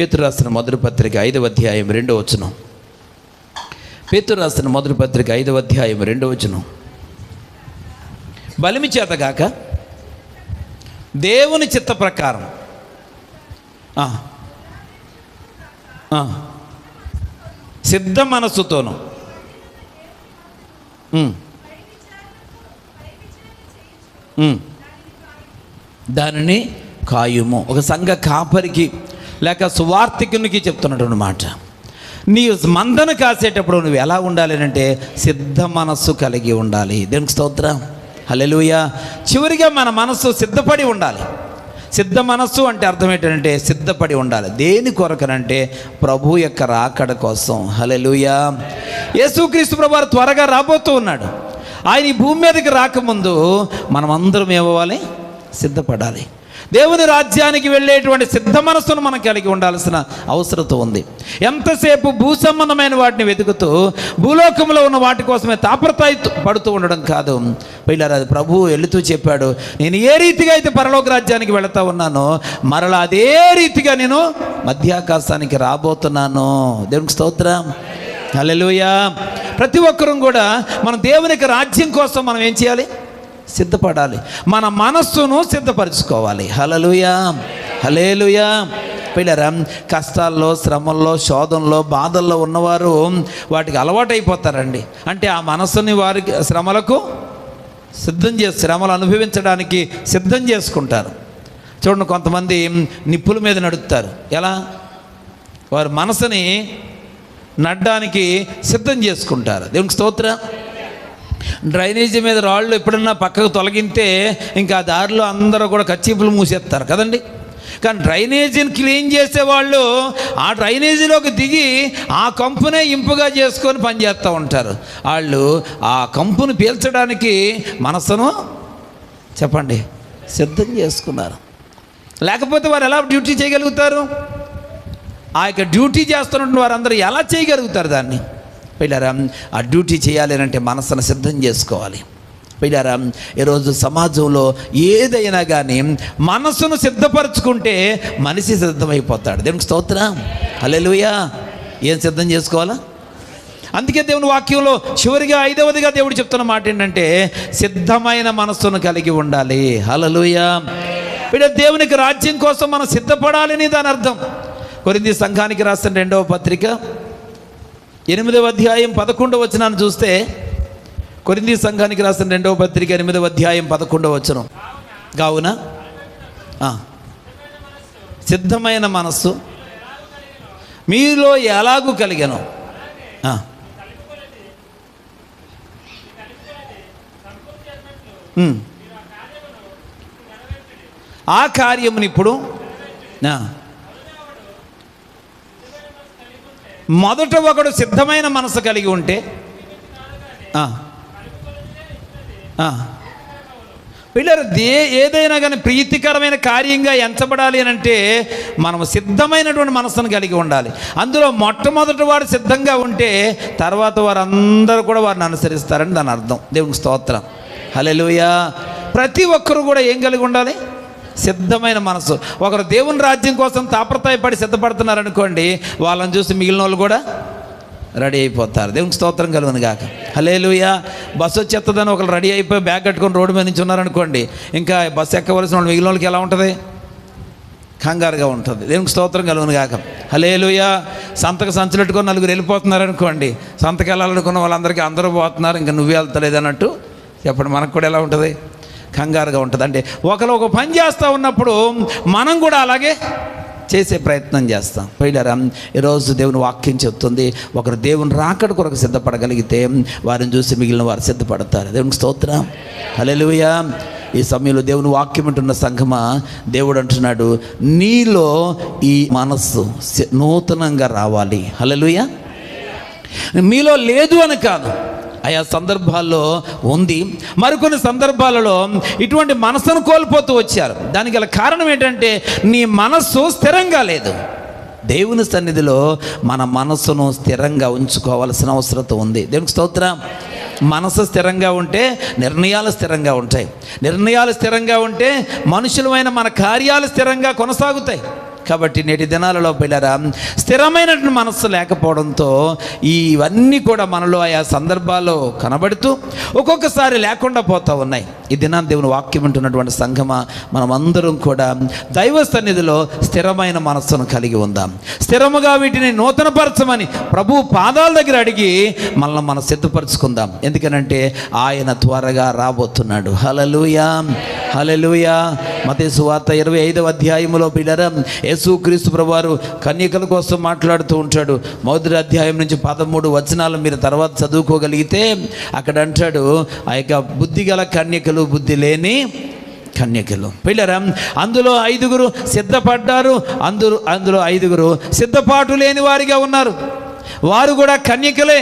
పేతురు రాసిన మొదటి పత్రిక 5వ అధ్యాయం 2వ వచనం. పేతురు రాసిన మొదటి పత్రిక 5వ అధ్యాయం 2వ వచనం. బలిమి చేతగాక దేవుని చిత్త ప్రకారం సిద్ధ మనస్సుతోను దానిని కాయుము. ఒక సంఘ కాపరికి లేక సువార్థికునికి చెప్తున్నటువంటి మాట. నీ మందను కాసేటప్పుడు నువ్వు ఎలా ఉండాలి అంటే సిద్ధ మనస్సు కలిగి ఉండాలి. దేవునికి స్తోత్రం, హల్లెలూయా. చివరిగా మన మనస్సు సిద్ధపడి ఉండాలి. సిద్ధ మనస్సు అంటే అర్థం ఏంటంటే సిద్ధపడి ఉండాలి. దేని కొరకనంటే ప్రభు యొక్క రాకడ కోసం. హల్లెలూయా. యేసుక్రీస్తు ప్రభువారు త్వరగా రాబోతూ ఉన్నాడు. ఆయన ఈ భూమి మీదకి రాకముందు మనం అందరం ఏమవ్వాలి? సిద్ధపడాలి. దేవుని రాజ్యానికి వెళ్ళేటువంటి సిద్ధ మనస్సును మనం కలిగి ఉండాల్సిన అవసరం ఉంది. ఎంతసేపు భూ సంబంధమైన వాటిని వెతుకుతూ భూలోకంలో ఉన్న వాటి కోసమే తాపత్రయ పడుతూ ఉండడం కాదు. పిల్లలు, అది ప్రభువు వెళుతూ చెప్పాడు, నేను ఏ రీతిగా అయితే పరలోక రాజ్యానికి వెళుతూ ఉన్నానో మరలా అదే రీతిగా నేను మధ్యాకాశానికి రాబోతున్నాను. దేవునికి స్తోత్రం, హల్లెలూయా. ప్రతి ఒక్కరూ కూడా మన దేవునికి రాజ్యం కోసం మనం ఏం చేయాలి? సిద్ధపడాలి. మన మనస్సును సిద్ధపరచుకోవాలి. హల్లెలూయా, హల్లెలూయా. పిల్లరా, కష్టాల్లో, శ్రమల్లో, శోధనలో, బాధల్లో ఉన్నవారు వాటికి అలవాటు అయిపోతారండి. అంటే ఆ మనస్సుని వారికి శ్రమలకు సిద్ధం చేసి శ్రమలు అనుభవించడానికి సిద్ధం చేసుకుంటారు. చూడండి, కొంతమంది నిప్పుల మీద నడుస్తారు. ఎలా? వారి మనసుని నడడానికి సిద్ధం చేసుకుంటారు. దేవునికి స్తోత్రం. డ్రైనేజీ మీద రాళ్ళు ఎప్పుడన్నా పక్కకు తొలగితే ఇంకా ఆ దారిలో అందరూ కూడా కచ్చిపులు మూసేస్తారు కదండి. కానీ డ్రైనేజీని క్లీన్ చేసేవాళ్ళు ఆ డ్రైనేజీలోకి దిగి ఆ కంపునే ఇంపుగా చేసుకొని పనిచేస్తూ ఉంటారు. వాళ్ళు ఆ కంపును పీల్చడానికి మనసును చెప్పండి సిద్ధం చేసుకున్నారు. లేకపోతే వారు ఎలా డ్యూటీ చేయగలుగుతారు? ఆ యొక్క డ్యూటీ చేస్తున్నటువంటి వారందరూ ఎలా చేయగలుగుతారు దాన్ని? పిల్లరా, ఆ డ్యూటీ చేయాలి అంటే మనసును సిద్ధం చేసుకోవాలి. పిల్లరా, ఈరోజు సమాజంలో ఏదైనా కానీ మనసును సిద్ధపరచుకుంటే మనిషి సిద్ధమైపోతాడు. దేవునికి స్తోత్రం, హల్లెలూయా. ఏం సిద్ధం చేసుకోవాలా? అందుకే దేవుని వాక్యంలో చివరిగా 5వదిగా దేవుడు చెప్తున్న మాట ఏంటంటే సిద్ధమైన మనస్సును కలిగి ఉండాలి. హల్లెలూయా. పిల్లలు, దేవునికి రాజ్యం కోసం మనం సిద్ధపడాలని దాని అర్థం. కొరింథీ సంఘానికి రాసిన 2వ పత్రిక 8వ అధ్యాయం 11వ వచనాన్ని చూస్తే, కొరింథీ సంఘానికి రాసిన 2వ పత్రిక 8వ అధ్యాయం 11వ వచనం. కావున సిద్ధమైన మనస్సు మీలో ఎలాగూ కలిగను, ఆ కార్యముని ఇప్పుడు మొదట ఒకడు సిద్ధమైన మనసు కలిగి ఉంటే పిల్లలు, ఏదైనా కానీ ప్రీతికరమైన కార్యంగా ఎంచబడాలి అని అంటే మనం సిద్ధమైనటువంటి మనసును కలిగి ఉండాలి. అందులో మొట్టమొదటి వాడు సిద్ధంగా ఉంటే తర్వాత వారందరూ కూడా వారిని అనుసరిస్తారని దాని అర్థం. దేవునికి స్తోత్రం, హల్లెలూయా. ప్రతి ఒక్కరు కూడా ఏం కలిగి ఉండాలి? సిద్ధమైన మనసు. ఒకరు దేవుని రాజ్యం కోసం తాపత్రయపడి సిద్ధపడుతున్నారు అనుకోండి, వాళ్ళని చూసి మిగిలిన వాళ్ళు కూడా రెడీ అయిపోతారు. దేవునికి స్తోత్రం కలుగును గాక, హల్లెలూయా. బస్సు వచ్చేస్తుందని ఒకరు రెడీ అయిపోయి బ్యాగ్ కట్టుకొని రోడ్డు మీద నుంచి ఉన్నారనుకోండి, ఇంకా బస్సు ఎక్కవలసిన వాళ్ళు మిగిలిన వాళ్ళకి ఎలా ఉంటుంది? కంగారుగా ఉంటుంది. దేవునికి స్తోత్రం కలుగును గాక, హల్లెలూయా. సంతకు సంచులెట్టుకొని నలుగురు వెళ్ళిపోతున్నారు అనుకోండి, సంతకు వెళ్ళాలనుకున్న వాళ్ళందరికీ అందరూ పోతున్నారు, ఇంకా నువ్వే వెళ్తలేదు అన్నట్టు చెప్పండి, మనకు కూడా ఎలా ఉంటుంది? కంగారుగా ఉంటుంది. అంటే ఒకరు ఒక పని చేస్తూ ఉన్నప్పుడు మనం కూడా అలాగే చేసే ప్రయత్నం చేస్తాం. పిల్లరా, ఈరోజు దేవుని వాక్యం చెప్తుంది, ఒకరు దేవుని రాకడ కొరకు సిద్ధపడగలిగితే వారిని చూసి మిగిలిన వారు సిద్ధపడతారు. దేవునికి స్తోత్రం, హల్లెలూయా. ఈ సమయంలో దేవుని వాక్యం ఉంటున్న సంఘమా, దేవుడు అంటున్నాడు, నీలో ఈ మనస్సు నూతనంగా రావాలి. హల్లెలూయా. మీలో లేదు అని కాదు, ఆయా సందర్భాల్లో ఉంది. మరికొన్ని సందర్భాలలో ఇటువంటి మనస్సును కోల్పోతూ వచ్చారు. దానికి గల కారణం ఏంటంటే నీ మనస్సు స్థిరంగా లేదు. దేవుని సన్నిధిలో మన మనస్సును స్థిరంగా ఉంచుకోవాల్సిన అవసరం ఉంది. దేవునికి స్తోత్రం. మనసు స్థిరంగా ఉంటే నిర్ణయాలు స్థిరంగా ఉంటాయి. నిర్ణయాలు స్థిరంగా ఉంటే మనుషులమైన మన కార్యాలు స్థిరంగా కొనసాగుతాయి. కాబట్టి నేటి దినాలలో పిల్లరా స్థిరమైనటువంటి మనస్సు లేకపోవడంతో ఇవన్నీ కూడా మనలో ఆయా సందర్భాల్లో కనబడుతూ ఒక్కొక్కసారి లేకుండా పోతూ ఉన్నాయి. ఈ దినాన్ని దేవుని వాక్యం ఉంటున్నటువంటి సంఘమా, మనమందరం కూడా దైవ సన్నిధిలో స్థిరమైన మనస్సును కలిగి ఉందాం. స్థిరముగా వీటిని నూతనపరచమని ప్రభు పాదాల దగ్గర అడిగి మనల్ని మనం సిద్ధపరచుకుందాం. ఎందుకనంటే ఆయన త్వరగా రాబోతున్నాడు. హల్లెలూయా, హల్లెలూయా. మత్తయి సువార్త 25వ అధ్యాయములో పిల్లరా యేసుక్రీస్తు ప్రభువారు కన్యకల కోసం మాట్లాడుతూ ఉంటాడు. 1వ అధ్యాయం నుంచి 13 వచనాలు మీరు తర్వాత చదువుకోగలిగితే అక్కడ అంటాడు, ఆ యొక్క బుద్ధి గల కన్యకలు, బుద్ధి లేని కన్యకలు. పిల్లరా అందులో 5 సిద్ధపడ్డారు. అందులో 5 సిద్ధపాటు లేని వారిగా ఉన్నారు. వారు కూడా కన్యకలే,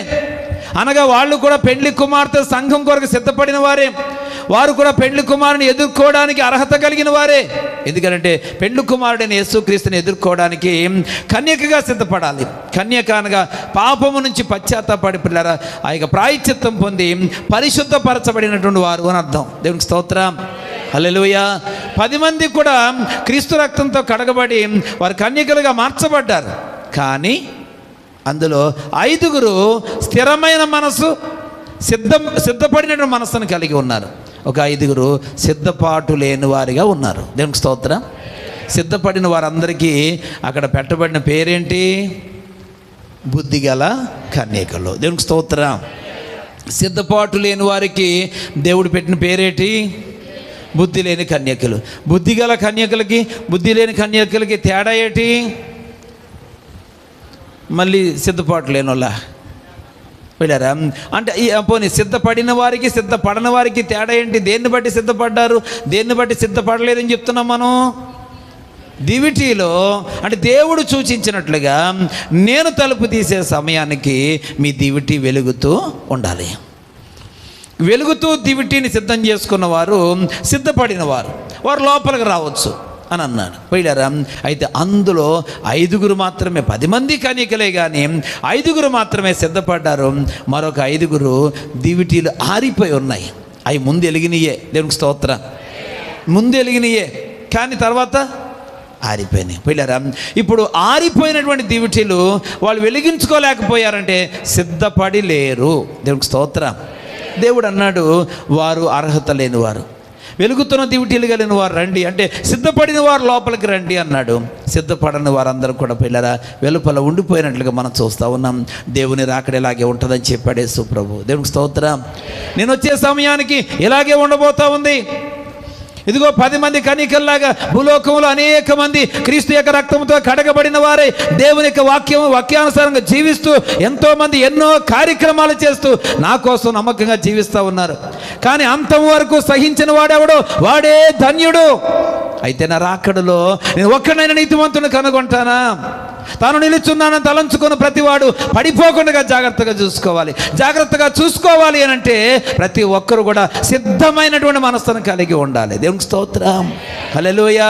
అనగా వాళ్ళు కూడా పెండ్లి కుమార్తె సంఘం కొరకు సిద్ధపడిన వారే. వారు కూడా పెండ్లి కుమారుని ఎదుర్కోవడానికి అర్హత కలిగిన వారే. ఎందుకంటే పెండ్లి కుమారుడైన యేసుక్రీస్తుని ఎదుర్కోవడానికి కన్యకగా సిద్ధపడాలి. కన్యక అనగా పాపము నుంచి పశ్చాత్తాపడి పిల్లరా ఆ యొక్క ప్రాయశ్చిత్తం పొంది పరిశుద్ధపరచబడినటువంటి వారు అని అర్థం. దేవునికి స్తోత్రం, హల్లెలూయా. 10 మంది కూడా క్రీస్తు రక్తంతో కడగబడి వారు కన్యకలుగా మార్చబడ్డారు. కానీ అందులో 5 స్థిరమైన మనసు, సిద్ధపడినటువంటి మనస్సును కలిగి ఉన్నారు. ఒక 5 సిద్ధపాటు లేని వారిగా ఉన్నారు. దేవునికి స్తోత్రం. సిద్ధపడిన వారందరికీ అక్కడ పెట్టబడిన పేరేంటి? బుద్ధిగల కన్యకలు. దేవునికి స్తోత్రం. సిద్ధపాటు లేని వారికి దేవుడు పెట్టిన పేరేంటి? బుద్ధి లేని కన్యకలు. బుద్ధిగల కన్యకలకి బుద్ధి లేని కన్యకలకి తేడా ఏంటి? మళ్ళీ సిద్ధపాటు లేని వాళ్ళ వెళ్ళారా అంటే పోనీ సిద్ధపడిన వారికి సిద్ధపడని వారికి తేడా ఏంటి? దేన్ని బట్టి సిద్ధపడ్డారు, దేన్ని బట్టి సిద్ధపడలేదని చెప్తున్నాం మనం? దివిటీలో అంటే దేవుడు సూచించినట్లుగా నేను తలుపు తీసే సమయానికి మీ దివిటి వెలుగుతూ ఉండాలి. వెలుగుతూ దివిటీని సిద్ధం చేసుకున్న వారు సిద్ధపడిన వారు లోపలికి రావచ్చు అని అన్నాడు. పోయిలారా అయితే అందులో 5 మాత్రమే, 10 మంది కన్యకలే కానీ 5 మాత్రమే సిద్ధపడ్డారు. మరొక 5 దివిటీలు ఆరిపోయి ఉన్నాయి. అవి ముందు వెలిగినయే. దేవునికి స్తోత్రం. ముందు వెలిగినయే కానీ తర్వాత ఆరిపోయినాయి. పోయిలారా ఇప్పుడు ఆరిపోయినటువంటి దివిటీలు వాళ్ళు వెలిగించుకోలేకపోయారంటే సిద్ధపడి లేరు. దేవునికి స్తోత్రం. దేవుడు అన్నాడు వారు అర్హత లేనివారు. వెలుగుతున్న దివిటీలు కలిగిన వారు రండి అంటే సిద్ధపడిన వారు లోపలికి రండి అన్నాడు. సిద్ధపడని వారందరూ కూడా పిల్లరా వెలుపల ఉండిపోయినట్లుగా మనం చూస్తూ ఉన్నాం. దేవుని రాకడ ఇలాగే ఉంటుందని చెప్పాడు యేసు ప్రభు. దేవునికి స్తోత్రం. నేను వచ్చే సమయానికి ఇలాగే ఉండబోతా ఉంది. ఇదిగో 10 మంది కన్యకల్లాగా భూలోకంలో అనేక మంది క్రీస్తు యొక్క రక్తంతో కడగబడిన వారే దేవుని యొక్క వాక్యానుసారంగా జీవిస్తూ ఎంతోమంది ఎన్నో కార్యక్రమాలు చేస్తూ నా కోసం నమ్మకంగా జీవిస్తూ ఉన్నారు. కానీ అంతం వరకు సహించిన వాడెవడో వాడే ధన్యుడు. అయితే నా రాకడలో నేను ఒక్కడైనా నీతిమంతుని కనుగొంటానా? తాను నిలుచున్నానని తలంచుకున్న ప్రతివాడు పడిపోకుండా జాగ్రత్తగా చూసుకోవాలి అని అంటే ప్రతి ఒక్కరు కూడా సిద్ధమైనటువంటి మనస్సును కలిగి ఉండాలి. దేవునికి స్తోత్రం, హల్లెలూయా.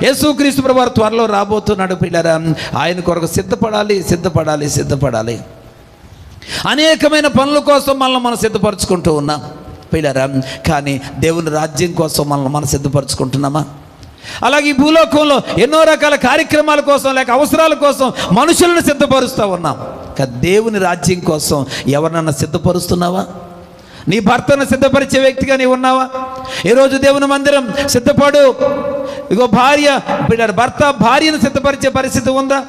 యేసుక్రీస్తు ప్రభువారు త్వరలో రాబోతున్నాడు పిల్లరా. ఆయన కొరకు సిద్ధపడాలి. అనేకమైన పనుల కోసం మనం సిద్ధపరచుకుంటూ ఉన్నాం పిల్లరా. కానీ దేవుని రాజ్యం కోసం మనం సిద్ధపరచుకుంటున్నామా? అలాగే ఈ భూలోకంలో ఎన్నో రకాల కార్యక్రమాల కోసం లేక అవసరాల కోసం మనుషులను సిద్ధపరుస్తూ ఉన్నాం. కానీ దేవుని రాజ్యం కోసం ఎవరినన్నా సిద్ధపరుస్తున్నావా? నీ భర్తను సిద్ధపరిచే వ్యక్తిగా నీవు ఉన్నావా? ఈరోజు దేవుని మందిరం సిద్ధపడు. ఇగో భర్త భార్యను సిద్ధపరిచే పరిస్థితి ఉందా?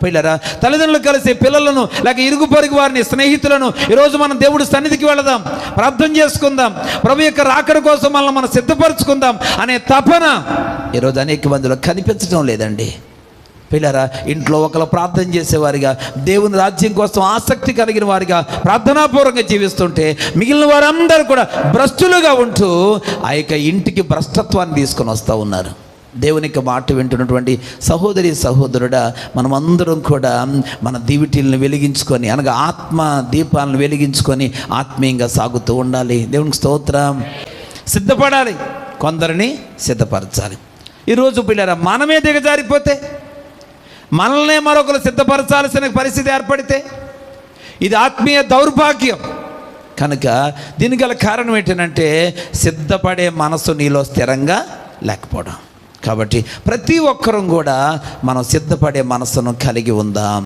పిల్లరా తల్లిదండ్రులు కలిసి పిల్లలను లేక ఇరుగు పొరుగు వారిని స్నేహితులను ఈరోజు మనం దేవుడి సన్నిధికి వెళదాం, ప్రార్థన చేసుకుందాం, ప్రభు యొక్క రాకడ కోసం మనం సిద్ధపరచుకుందాం అనే తపన ఈరోజు అనేక మందిలో కనిపించడం లేదండి. పిల్లరా ఇంట్లో ఒకరు ప్రార్థన చేసేవారిగా దేవుని రాజ్యం కోసం ఆసక్తి కలిగిన వారిగా ప్రార్థనాపూర్వకంగా జీవిస్తుంటే మిగిలిన వారందరూ కూడా భ్రష్టులుగా ఉంటూ ఆ యొక్క ఇంటికి భ్రష్టత్వాన్ని తీసుకొని వస్తూ ఉన్నారు. దేవునికి మాట వింటున్నటువంటి సహోదరి సహోదరుడా, మనమందరం కూడా మన దివిటీలను వెలిగించుకొని అనగా ఆత్మ దీపాలను వెలిగించుకొని ఆత్మీయంగా సాగుతూ ఉండాలి. దేవునికి స్తోత్రం. సిద్ధపడాలి, కొందరిని సిద్ధపరచాలి. ఈరోజు పిల్లరా మనమే దిగజారిపోతే, మనల్నే మరొకరు సిద్ధపరచాల్సిన పరిస్థితి ఏర్పడితే ఇది ఆత్మీయ దౌర్భాగ్యం. కనుక దీనికి గల కారణం ఏంటంటే సిద్ధపడే మనసు నీలో స్థిరంగా లేకపోవడం. కాబట్టి ప్రతి ఒక్కరం కూడా మనం సిద్ధపడే మనసును కలిగి ఉందాం.